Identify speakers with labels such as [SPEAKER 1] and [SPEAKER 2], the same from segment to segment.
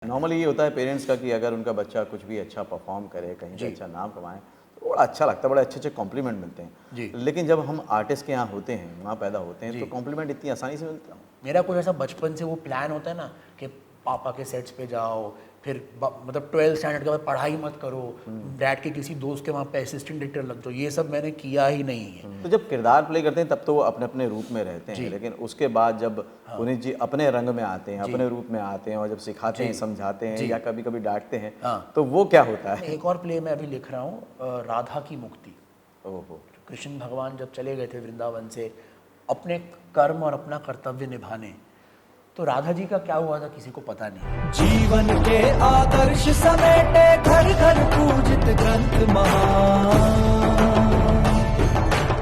[SPEAKER 1] Normally ये होता है पेरेंट्स का कि अगर उनका बच्चा कुछ भी अच्छा परफॉर्म करे, कहीं पे अच्छा नाम कमाए, तो बड़ा अच्छा लगता है, बड़े अच्छे अच्छे कॉम्प्लीमेंट मिलते
[SPEAKER 2] जी।
[SPEAKER 1] हैं। लेकिन जब हम आर्टिस्ट के यहाँ होते हैं, वहाँ पैदा होते हैं,
[SPEAKER 2] जी।
[SPEAKER 1] तो कॉम्प्लीमेंट इतनी आसानी से मिलता है?
[SPEAKER 2] मेरा कुछ ऐसा बचपन से वो प्लान होता है ना कि पापा के सेट्स पे जाओ, फिर मतलब 12th स्टैंडर्ड के बाद पढ़ाई मत करो, डैड के किसी दोस्त के वहाँ पे असिस्टेंट डायरेक्टर लग जाओ, ये सब मैंने किया ही नहीं है।
[SPEAKER 1] तो जब किरदार प्ले करते हैं तब तो वो अपने अपने रूप में रहते हैं,
[SPEAKER 2] जी।
[SPEAKER 1] लेकिन उसके बाद जब पुनीत जी अपने रंग में आते हैं,
[SPEAKER 2] जी।
[SPEAKER 1] अपने रूप में आते हैं और जब सिखाते हैं,
[SPEAKER 2] जी।
[SPEAKER 1] समझाते हैं
[SPEAKER 2] जी।
[SPEAKER 1] या कभी कभी डांटते हैं,
[SPEAKER 2] हाँ।
[SPEAKER 1] तो वो क्या होता है?
[SPEAKER 2] एक और प्ले मैं अभी लिख रहा हूँ, राधा की मुक्ति।
[SPEAKER 1] ओहो।
[SPEAKER 2] कृष्ण भगवान जब चले गए थे वृंदावन से अपने कर्म और अपना कर्तव्य निभाने, तो राधा जी का क्या हुआ था किसी को पता नहीं।
[SPEAKER 3] जीवन के आदर्श समेटे घर घर पूजित ग्रंथ महान।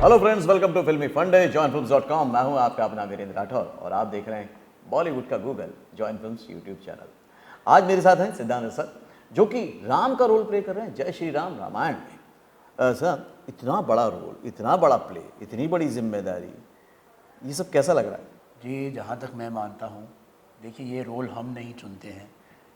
[SPEAKER 1] हेलो फ्रेंड्स, वेलकम टू फिल्मी फंडे, joinfilms.com। मैं हूं आपका अपना वीरेंद्र राठौर और आप देख रहे हैं बॉलीवुड का Google, join films YouTube channel. आज मेरे साथ हैं सिद्धांत सर, जो कि राम का रोल प्ले कर रहे हैं जय श्री राम रामायण में। सर, इतना बड़ा रोल, इतना बड़ा प्ले, इतनी बड़ी जिम्मेदारी, ये सब कैसा लग रहा है?
[SPEAKER 2] जी, जहाँ तक मैं मानता हूँ, देखिए ये रोल हम नहीं चुनते हैं,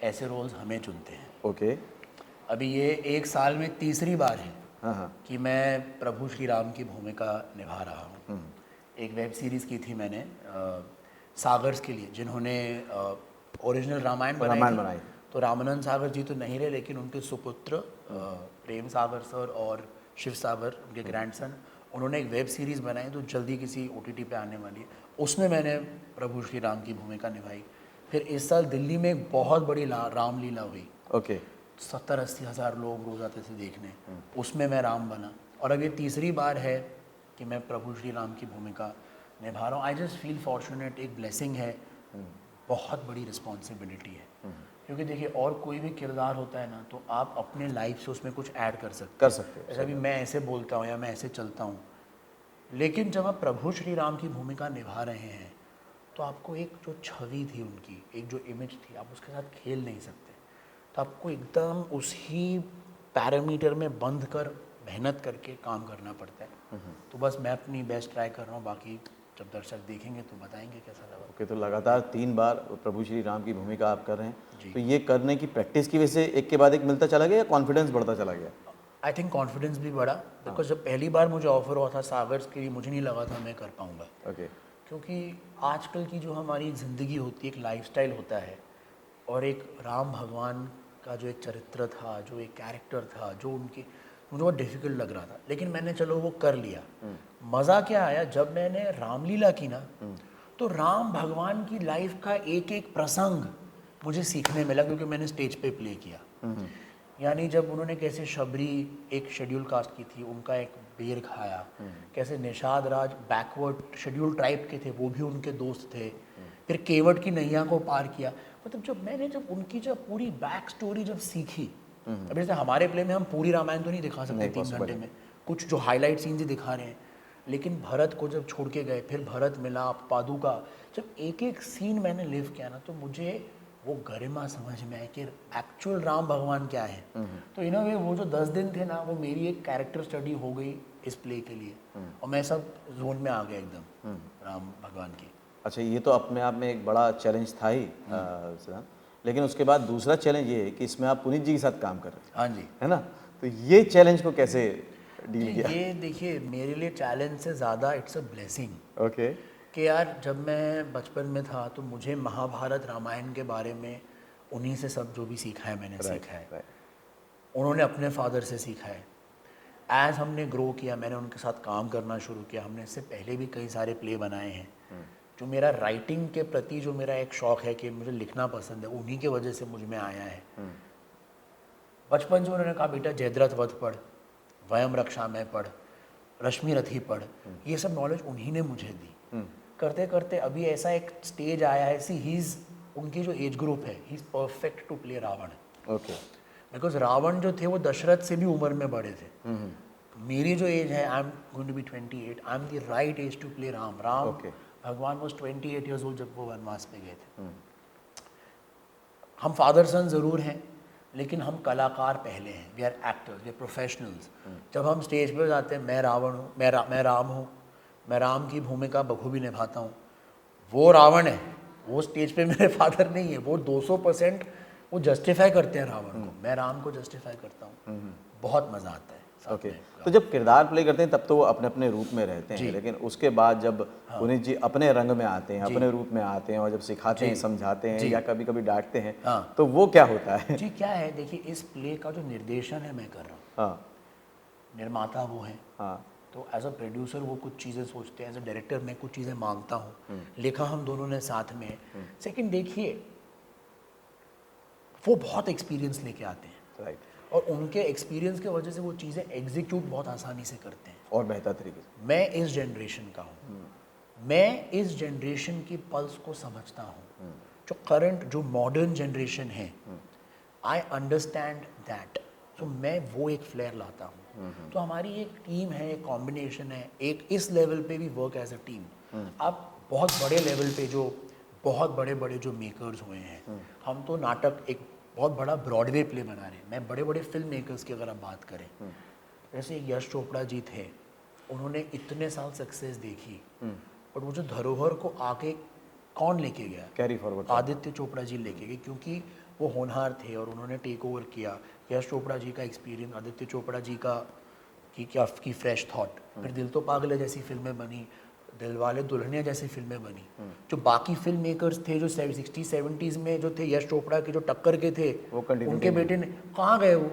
[SPEAKER 2] ऐसे रोल्स हमें चुनते हैं।
[SPEAKER 1] ओके।
[SPEAKER 2] अभी ये एक साल में तीसरी बार है
[SPEAKER 1] हाँ।
[SPEAKER 2] कि मैं प्रभु श्री राम की भूमिका निभा रहा हूँ। एक वेब सीरीज़ की थी मैंने सागर्स के लिए, जिन्होंने ओरिजिनल रामायण बनाई। तो रामानंद सागर जी तो नहीं रहे, लेकिन उनके सुपुत्र प्रेम सागर सर और शिव सागर, उनके ग्रैंडसन, उन्होंने एक वेब सीरीज़ बनाई जो जल्दी किसी OTT पे आने वाली है। उसमें मैंने प्रभु श्री राम की भूमिका निभाई। फिर इस साल दिल्ली में एक बहुत बड़ी रामलीला हुई।
[SPEAKER 1] ओके।
[SPEAKER 2] 70-80 हज़ार लोग रोज आते थे देखने, उसमें मैं राम बना। और अब ये तीसरी बार है कि मैं प्रभु श्री राम की भूमिका निभा रहा हूँ। आई जस्ट फील फॉर्चुनेट, एक ब्लेसिंग है, बहुत बड़ी रिस्पॉन्सिबिलिटी है। क्योंकि देखिए और कोई भी किरदार होता है ना, तो आप अपने लाइफ से उसमें कुछ ऐड कर सकते
[SPEAKER 1] हैं।
[SPEAKER 2] जैसे अभी मैं ऐसे बोलता हूँ या मैं ऐसे चलता हूँ, लेकिन जब आप प्रभु श्री राम की भूमिका निभा रहे हैं तो आपको एक जो छवि थी उनकी, एक जो इमेज थी, आप उसके साथ खेल नहीं सकते। तो आपको एकदम उसी पैरामीटर में बंध कर मेहनत करके काम करना पड़ता है। तो बस मैं अपनी बेस्ट ट्राई कर रहा हूँ, बाकी जब दर्शक देखेंगे तो बताएंगे कैसा लगा।
[SPEAKER 1] ओके। तो लगातार 3 बार प्रभु श्री राम की भूमिका आप कर रहे हैं,
[SPEAKER 2] जी।
[SPEAKER 1] तो ये करने की प्रैक्टिस की वजह से एक के बाद एक मिलता चला गया या कॉन्फिडेंस बढ़ता चला गया?
[SPEAKER 2] आई थिंक कॉन्फिडेंस भी बढ़ा, बिकॉज जब पहली बार मुझे ऑफर हुआ था सागर्स के लिए, मुझे नहीं लगा था मैं कर पाऊँगा।
[SPEAKER 1] ओके।
[SPEAKER 2] क्योंकि आजकल की जो हमारी ज़िंदगी होती है, एक लाइफस्टाइल होता है, और एक राम भगवान का जो एक चरित्र था, जो एक कैरेक्टर था, जो उनकी, मुझे बहुत डिफ़िकल्ट लग रहा था, लेकिन मैंने चलो वो कर लिया। मज़ा क्या आया जब मैंने रामलीला की ना, तो राम भगवान की लाइफ का एक एक प्रसंग मुझे सीखने मिला, क्योंकि मैंने स्टेज पे प्ले किया। यानी जब उन्होंने कैसे शबरी एक शेड्यूल कास्ट की थी, उनका एक बेर खाया, कैसे Nishad Raj backward schedule tribe के थे, वो भी उनके दोस्त थे, फिर केवट की नैया को पार किया। मतलब जब उनकी पूरी बैक स्टोरी जब सीखी, अब जैसे हमारे प्ले में हम पूरी रामायण तो नहीं दिखा सकते 3 घंटे में, कुछ जो हाईलाइट सीन्स ही दिखा रहे हैं, लेकिन भरत को जब छोड़ के गए, फिर भरत मिलाप, पादुका, जब एक एक सीन मैंने लिव किया ना, तो मुझे वो गरिमा समझ में आया कि एक्चुअल राम भगवान क्या है। तो इन अ वे वो जो 10 दिन थे ना, वो मेरी एक कैरेक्टर स्टडी हो गई इस प्ले के लिए, और मैं सब जोन में आ गया एकदम राम भगवान की।
[SPEAKER 1] अच्छा, ये तो अपने आप में एक बड़ा चैलेंज था ही, लेकिन उसके बाद दूसरा चैलेंज ये है कि इसमें आप पुनीत जी के साथ काम कर रहे हैं।
[SPEAKER 2] हाँ जी।
[SPEAKER 1] है ना? तो ये चैलेंज को कैसे डील किया?
[SPEAKER 2] ये देखिए मेरे लिए चैलेंज से ज़्यादा इट्स अ ब्लेसिंग।
[SPEAKER 1] ओके।
[SPEAKER 2] कि यार जब मैं बचपन में था तो मुझे महाभारत रामायण के बारे में उन्हीं से सब जो भी सीखा है मैंने सीखा है। उन्होंने अपने फादर से सीखा है। एज हमने ग्रो किया, मैंने उनके साथ काम करना शुरू किया, हमने इससे पहले भी कई सारे प्ले बनाए हैं। जो मेरा राइटिंग के प्रति जो मेरा एक शौक़ है कि मुझे लिखना पसंद है, उन्हीं की वजह से मुझ में आया है। बचपन से उन्होंने कहा बेटा जयद्रथ वध पढ़, वयम रक्षा में पढ़, रश्मि रथी पढ़, ये सब नॉलेज उन्हीं ने मुझे दी। करते करते अभी ऐसा एक स्टेज आया है, उनकी जो एज ग्रुप है, he is perfect to play Ravan.
[SPEAKER 1] Okay.
[SPEAKER 2] Because Ravan जो थे वो दशरथ से भी उम्र में बड़े थे। मेरी जो एज है, I am going to be 28, I am the right age to play Ram. भगवान वॉज 28 ईयर्स ओल्ड जब वो वनवास पे गए थे। हम फादर सन ज़रूर हैं, लेकिन हम कलाकार पहले हैं। We are actors, we are professionals. जब हम स्टेज पर जाते हैं, मैं रावण हूँ, मैं राम हूँ, मैं राम की भूमिका बखूबी निभाता हूँ। वो रावण है, वो स्टेज पे मेरे फादर नहीं है। वो 200% वो जस्टिफाई करते हैं रावण को, मैं राम को जस्टिफाई करता हूँ, बहुत मज़ा आता है साथ
[SPEAKER 1] ओके
[SPEAKER 2] में।
[SPEAKER 1] तो जब किरदार प्ले करते हैं तब तो वो अपने अपने रूप में रहते हैं, लेकिन उसके बाद जब पुनीत जी अपने रंग में आते हैं, अपने रूप में आते हैं और जब सिखाते हैं, समझाते हैं या कभी कभी डांटते हैं,
[SPEAKER 2] हाँ।
[SPEAKER 1] तो वो क्या होता है?
[SPEAKER 2] जी क्या है, देखिए इस प्ले का जो निर्देशन है मैं कर रहा हूँ,
[SPEAKER 1] हाँ
[SPEAKER 2] निर्माता वो है,
[SPEAKER 1] हाँ
[SPEAKER 2] तो एज अ प्रोड्यूसर वो कुछ चीज़ें सोचते हैं, एज अ डायरेक्टर मैं कुछ चीज़ें मांगता हूँ, लिखा हम दोनों ने साथ में। सेकंड देखिए वो बहुत एक्सपीरियंस लेके आते हैं
[SPEAKER 1] राइट,
[SPEAKER 2] और उनके एक्सपीरियंस की वजह से वो चीज़ें एग्जीक्यूट बहुत आसानी से करते हैं।
[SPEAKER 1] और बेहतर तरीके से।
[SPEAKER 2] मैं इस जनरेशन का हूँ, मैं इस जनरेशन की पल्स को समझता हूँ, जो करंट जो मॉडर्न जनरेशन है, आई अंडरस्टैंड दैट, तो मैं वो एक फ्लेयर लाता हूँ। तो हमारी एक टीम है, एक कॉम्बिनेशन है, एक इस लेवल पे भी वर्क एज अ टीम। अब बहुत बड़े लेवल पे जो बहुत बड़े बड़े जो मेकर्स हुए हैं, हम तो नाटक एक बहुत बड़ा ब्रॉडवे प्ले बना रहे हैं, मैं बड़े बड़े फिल्म मेकर्स की अगर आप बात करें, जैसे यश चोपड़ा जी थे, उन्होंने इतने साल सक्सेस देखी, बट वो जो धरोहर को आगे कौन लेके गया?
[SPEAKER 1] Carry forward.
[SPEAKER 2] आदित्य चोपड़ा जी लेके गए, क्योंकि वो होनहार थे और उन्होंने टेक ओवर किया। यश चोपड़ा जी का एक्सपीरियंस, आदित्य चोपड़ा जी का की फ्रेश थॉट, फिर दिल तो पागल है जैसी फिल्में बनी, दिलवाले दुल्हनिया जैसी फिल्में बनी। जो बाकी फिल्म मेकर्स थे जो 60-70s में जो थे, यश चोपड़ा के जो टक्कर के थे,
[SPEAKER 1] वो continue
[SPEAKER 2] उनके बेटे ने कहाँ गए वो?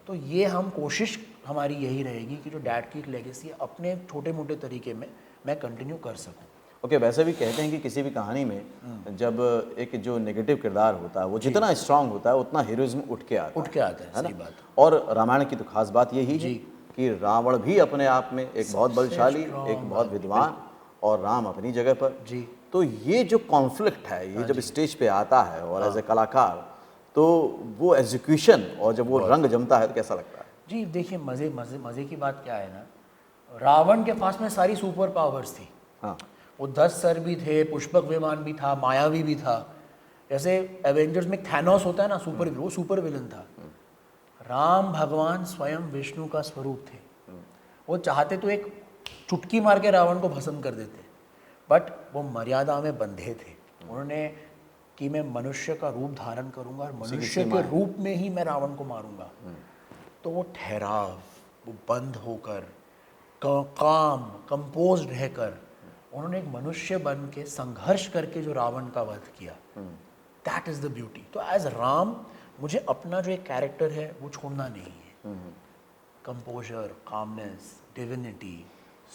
[SPEAKER 2] तो ये हम कोशिश हमारी यही रहेगी कि जो डैड की एक लेगेसी अपने छोटे मोटे तरीके में मैं कंटिन्यू कर सकूं।
[SPEAKER 1] ओके वैसे भी कहते हैं कि किसी भी कहानी में जब एक जो नेगेटिव किरदार होता है वो जितना स्ट्रांग होता है उतना हीरोइज्म उठ के आता
[SPEAKER 2] है,
[SPEAKER 1] है
[SPEAKER 2] सही
[SPEAKER 1] ना?
[SPEAKER 2] बात।
[SPEAKER 1] और रामायण की तो खास बात यही है कि रावण भी अपने आप में एक बहुत बलशाली, एक बहुत विद्वान, और राम अपनी जगह पर।
[SPEAKER 2] जी।
[SPEAKER 1] तो ये जो कॉन्फ्लिक्ट है, ये जब स्टेज पे आता है और एज ए कलाकार, तो वो एग्जीक्यूशन और जब वो रंग जमता है तो कैसा लगता है?
[SPEAKER 2] जी देखिए, मज़े मज़े मज़े की बात क्या है ना, रावण के पास में सारी सुपर पावर्स थी।
[SPEAKER 1] हाँ
[SPEAKER 2] वो 10 सर भी थे, पुष्पक विमान भी था, मायावी भी था। जैसे एवेंजर्स में थैनोस होता है ना, सुपर वो सुपर विलन था। राम भगवान स्वयं विष्णु का स्वरूप थे। वो चाहते तो एक चुटकी मार के रावण को भस्म कर देते, बट वो मर्यादा में बंधे थे। उन्होंने कि मैं मनुष्य का रूप धारण करूंगा और मनुष्य के रूप में ही मैं रावण को मारूंगा। तो वो ठहराव, वो बंद होकर, काम कंपोज्ड रहकर उन्होंने एक मनुष्य बन के संघर्ष करके जो रावण का वध किया, दैट इज द ब्यूटी। तो एज राम मुझे अपना जो एक कैरेक्टर है वो छोड़ना नहीं है। कंपोजर, कामनेस, डिविनिटी,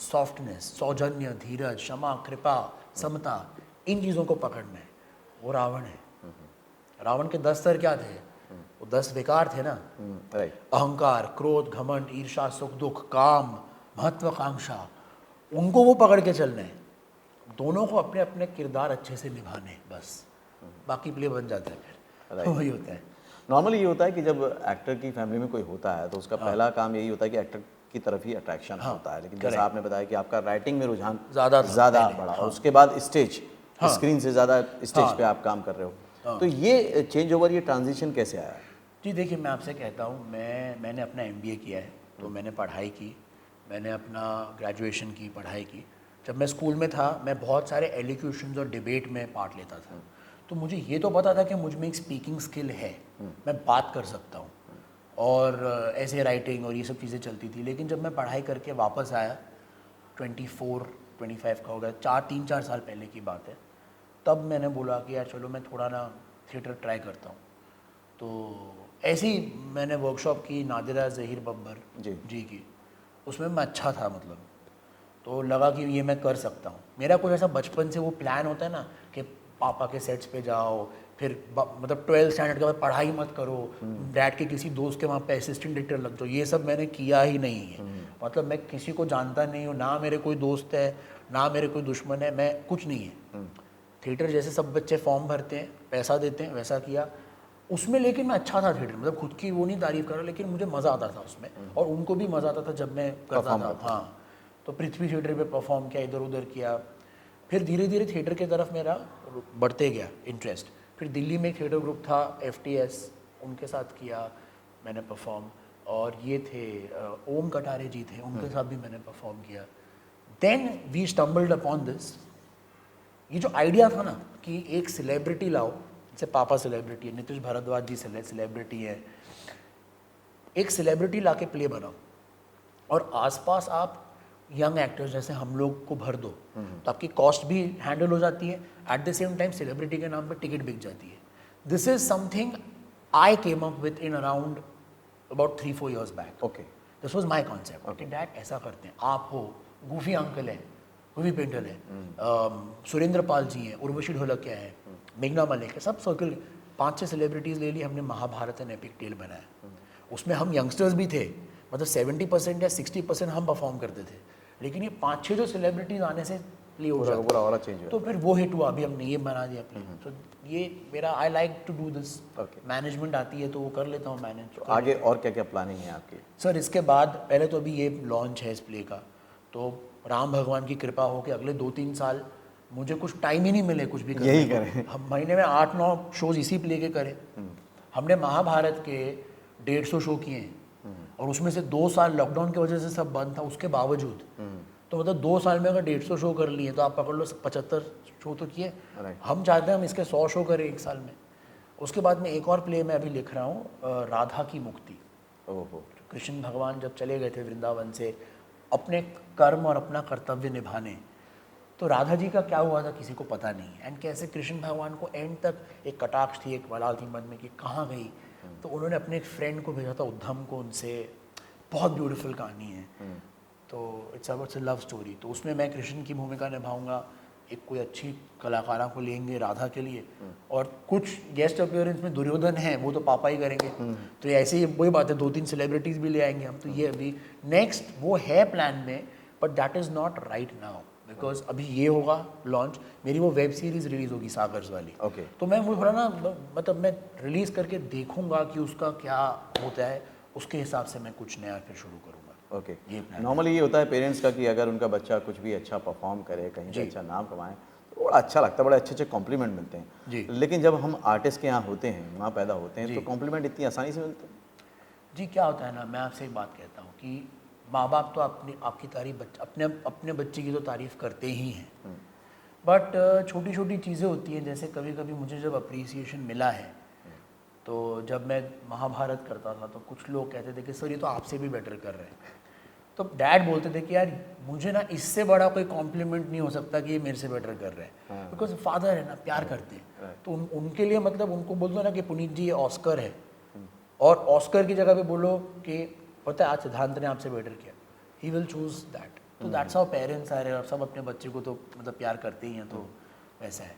[SPEAKER 2] सॉफ्टनेस, सौजन्य, धीरज, क्षमा, कृपा, समता, इन चीज़ों को पकड़ना है। वो रावण है। रावण के 10 सर क्या थे? वो 10 विकार थे ना,
[SPEAKER 1] राइट।
[SPEAKER 2] अहंकार, क्रोध, घमंड, ईर्ष्या, सुख दुख, काम, महत्वाकांक्षा, उनको वो पकड़ के चलना है। दोनों को अपने अपने किरदार अच्छे से निभाने हैं, बस बाकी प्ले बन जाता है फिर।
[SPEAKER 1] Right.
[SPEAKER 2] वही होता है।
[SPEAKER 1] नॉर्मली ये होता है कि जब एक्टर की फैमिली में कोई होता है तो उसका पहला काम यही होता है कि एक्टर की तरफ ही अट्रैक्शन होता है, लेकिन जैसा आपने बताया कि आपका राइटिंग में रुझान
[SPEAKER 2] ज़्यादा
[SPEAKER 1] बढ़ा और उसके बाद स्टेज, स्क्रीन से ज़्यादा स्टेज पे आप काम कर रहे हो। तो ये चेंज ओवर, ये ट्रांजिशन कैसे आया?
[SPEAKER 2] जी देखिए, मैं आपसे कहता हूँ, मैंने अपना MBA किया है, तो मैंने पढ़ाई की, मैंने अपना ग्रेजुएशन की, पढ़ाई की। जब मैं स्कूल में था, मैं बहुत सारे एलिक्यूशंस और डिबेट में पार्ट लेता था। तो मुझे ये तो पता था कि मुझ में एक स्पीकिंग स्किल है, मैं बात कर सकता हूँ, और ऐसे राइटिंग और ये सब चीज़ें चलती थी। लेकिन जब मैं पढ़ाई करके वापस आया, 24-25 का हो गया, 3-4 साल पहले की बात है, तब मैंने बोला कि यार चलो मैं थोड़ा ना थिएटर ट्राई करता हूँ। तो ऐसे ही मैंने वर्कशॉप की नादिरा ज़हीर बब्बर जी की, उसमें मैं अच्छा था, मतलब तो लगा कि ये मैं कर सकता हूँ। मेरा कुछ ऐसा बचपन से वो प्लान होता है ना कि पापा के सेट्स पे जाओ, फिर मतलब 12th स्टैंडर्ड के बाद पढ़ाई मत करो, डैड के किसी दोस्त के वहाँ पे असिस्टेंट डायरेक्टर लग जाओ, ये सब मैंने किया ही नहीं है। मतलब मैं किसी को जानता नहीं हूँ, ना मेरे कोई दोस्त है, ना मेरे कोई दुश्मन है, मैं कुछ नहीं है। थिएटर जैसे सब बच्चे फॉर्म भरते हैं, पैसा देते हैं, वैसा किया उसमें। लेकिन मैं अच्छा था थिएटर, मतलब खुद की वो नहीं तारीफ कर रहा, लेकिन मुझे मज़ा आता था उसमें, और उनको भी मज़ा आता था जब मैं करता था। हाँ, तो पृथ्वी थिएटर पे परफॉर्म किया, इधर उधर किया। फिर धीरे धीरे थिएटर की तरफ मेरा बढ़ते गया इंटरेस्ट। फिर दिल्ली में एक थिएटर ग्रुप था FTS, उनके साथ किया मैंने परफॉर्म, और ये थे ओम कटारे जी थे, उनके साथ भी मैंने परफॉर्म किया। Then we stumbled upon this, ये जो आइडिया था ना कि एक सेलिब्रिटी लाओ जैसे पापा सेलिब्रिटी है, नीतीश भारद्वाज जी सेलिब्रिटी है। एक सेलिब्रिटी लाके प्ले बनाओ और आसपास आप यंग एक्टर्स जैसे हम लोग को भर दो, तो आपकी कॉस्ट भी हैंडल हो जाती है, at the same time celebrity के नाम पे टिकट बिक जाती है। This is something I came up with in around about 3-4 years back.
[SPEAKER 1] Okay,
[SPEAKER 2] this was my concept कि डैड ऐसा करते हैं, आप हो, गूफी अंकल है, गूफी पेंटल है, सुरेंद्र पाल जी हैं, उर्वशी ढोलकिया है, मेघना मलिक है, सब सर्कल 5-6 सेलिब्रिटीज़ ले ली हमने, महाभारत एंड एपिक टेल बनाया। उसमें हम यंगस्टर्स भी थे, मतलब 70% या 60% हम परफॉर्म करते थे, लेकिन ये 5-6 जो सेलिब्रिटीज आने से प्ले हो जाता
[SPEAKER 1] पूरा ऑरा चेंज हुआ।
[SPEAKER 2] तो फिर वो हिट हुआ। अभी हमने ये बना दिया प्ले, तो ये मेरा I like to do this.
[SPEAKER 1] Okay.
[SPEAKER 2] Management आती है तो वो कर लेता हूँ मैनेज।
[SPEAKER 1] आगे और क्या क्या प्लानिंग है आपकी?
[SPEAKER 2] सर इसके बाद पहले तो अभी ये लॉन्च है इस प्ले का, तो राम भगवान की कृपा हो कि अगले 2-3 साल मुझे कुछ टाइम ही नहीं मिले कुछ भी करने
[SPEAKER 1] यही
[SPEAKER 2] को।
[SPEAKER 1] करें।
[SPEAKER 2] हम महीने में 8-9 शोज इसी प्ले के करें। हमने महाभारत के 150 शो किए हैं और उसमें से 2 साल लॉकडाउन की वजह से सब बंद था, उसके बावजूद तो मतलब 2 साल में अगर 150 शो कर लिए तो आप पकड़ लो 75 शो तो किए।
[SPEAKER 1] Right.
[SPEAKER 2] हम चाहते हैं हम इसके 100 शो करें 1 साल में। उसके बाद में एक और प्ले मैं अभी लिख रहा हूँ, राधा की मुक्ति।
[SPEAKER 1] ओहो,
[SPEAKER 2] कृष्ण भगवान जब चले गए थे वृंदावन से अपने कर्म और अपना कर्तव्य निभाने, तो राधा जी का क्या हुआ था किसी को पता नहीं, एंड कैसे कृष्ण भगवान को एंड तक एक कटाक्ष थी, एक मलाल थी मन में कि कहाँ गई। तो उन्होंने अपने एक फ्रेंड को भेजा था उद्धम को, उनसे बहुत ब्यूटीफुल कहानी है। तो इट्स अबाउट लव स्टोरी। तो उसमें मैं कृष्ण की भूमिका निभाऊंगा, एक कोई अच्छी कलाकारा को लेंगे राधा के लिए, और कुछ गेस्ट अपीयरेंस में दुर्योधन है, वो तो पापा ही करेंगे। तो ऐसे ही वही बात है, 2-3 सेलिब्रिटीज भी ले आएंगे हम। तो ये अभी नेक्स्ट वो है प्लान में, but that is not right now because अभी ये होगा लॉन्च, मेरी वो वेब सीरीज रिलीज होगी सागर्स वाली।
[SPEAKER 1] ओके।
[SPEAKER 2] तो मैं वो थोड़ा ना मतलब मैं रिलीज करके देखूंगा कि उसका क्या होता है, उसके हिसाब से मैं कुछ नया फिर शुरू करूंगा।
[SPEAKER 1] ओके।
[SPEAKER 2] ये plan
[SPEAKER 1] नॉर्मली ये होता है पेरेंट्स का कि अगर उनका बच्चा कुछ भी अच्छा परफॉर्म करे, कहीं से अच्छा नाम कमाए, तो बड़ा अच्छा लगता है, बड़े अच्छे अच्छे कॉम्प्लीमेंट मिलते हैं।
[SPEAKER 2] जी।
[SPEAKER 1] लेकिन जब हम आर्टिस्ट के यहाँ होते हैं, वहाँ पैदा होते हैं,
[SPEAKER 2] जी।
[SPEAKER 1] तो कॉम्प्लीमेंट इतनी आसानी से मिलते हैं?
[SPEAKER 2] जी क्या होता है ना, मैं आपसे एक बात कहता हूँ कि माँ बाप तो आपकी तारीफ अपने बच्चे की तो तारीफ़ करते ही हैं, बट छोटी छोटी चीज़ें होती हैं। जैसे कभी कभी मुझे जब अप्रिसिएशन मिला है, तो जब मैं महाभारत करता था तो कुछ लोग कहते थे कि सर ये तो आपसे भी बेटर कर रहे हैं। तो डैड बोलते थे कि यार मुझे ना इससे बड़ा कोई कॉम्प्लीमेंट नहीं हो सकता कि ये मेरे से बेटर कर रहे हैं, बिकॉज फादर है ना, प्यार करते हैं। तो उनके लिए मतलब उनको बोल दो ना कि पुनीत जी ये ऑस्कर है, और ऑस्कर की जगह पे बोलो कि पता है आज सिद्धांत ने आपसे बेटर किया, ही विल चूज दैट। तो दैट्स हाउ पेरेंट्स आर, और सब अपने बच्चे को तो मतलब प्यार करते ही हैं, तो वैसा है।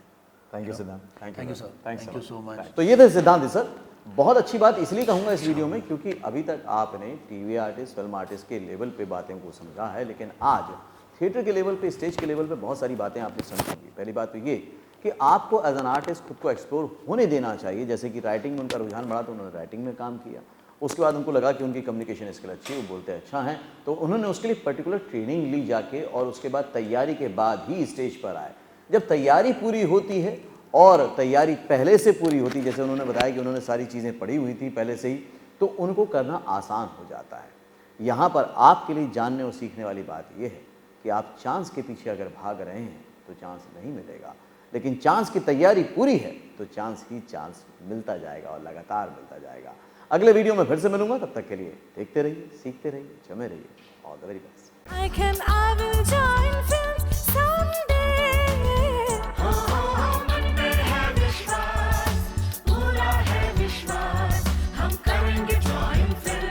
[SPEAKER 1] थैंक यू सिद्धांत,
[SPEAKER 2] Thank you, sir. Thank you so much.
[SPEAKER 1] तो ये थे सिद्धांत सर। बहुत अच्छी बात इसलिए कहूँगा इस वीडियो में क्योंकि अभी तक आपने टीवी आर्टिस्ट, फिल्म आर्टिस्ट के लेवल पे बातें को समझा है, लेकिन आज थिएटर के लेवल पे, स्टेज के लेवल पे बहुत सारी बातें आपने समझी होंगी। पहली बात तो ये कि आपको एज एन आर्टिस्ट खुद को एक्सप्लोर होने देना चाहिए। जैसे कि राइटिंग में उनका रुझान बढ़ा तो उन्होंने राइटिंग में काम किया, उसके बाद उनको लगा कि उनकी कम्युनिकेशन स्किल अच्छी है, वो बोलते अच्छा हैं, तो उन्होंने उसके लिए पर्टिकुलर ट्रेनिंग ली जाके, और उसके बाद तैयारी के बाद ही स्टेज पर आए। जब तैयारी पूरी होती है और तैयारी पहले से पूरी होती, जैसे उन्होंने बताया कि उन्होंने सारी चीज़ें पढ़ी हुई थी पहले से ही, तो उनको करना आसान हो जाता है। यहाँ पर आपके लिए जानने और सीखने वाली बात यह है कि आप चांस के पीछे अगर भाग रहे हैं तो चांस नहीं मिलेगा, लेकिन चांस की तैयारी पूरी है तो चांस ही चांस मिलता जाएगा और लगातार मिलता जाएगा। अगले वीडियो में फिर से मिलूंगा, तब तक के लिए देखते रहिए, सीखते रहिए, जमे रहिए। All the very best.
[SPEAKER 4] I will join films someday. मन में है विश्वास, पूरा है विश्वास, हम करेंगे join films.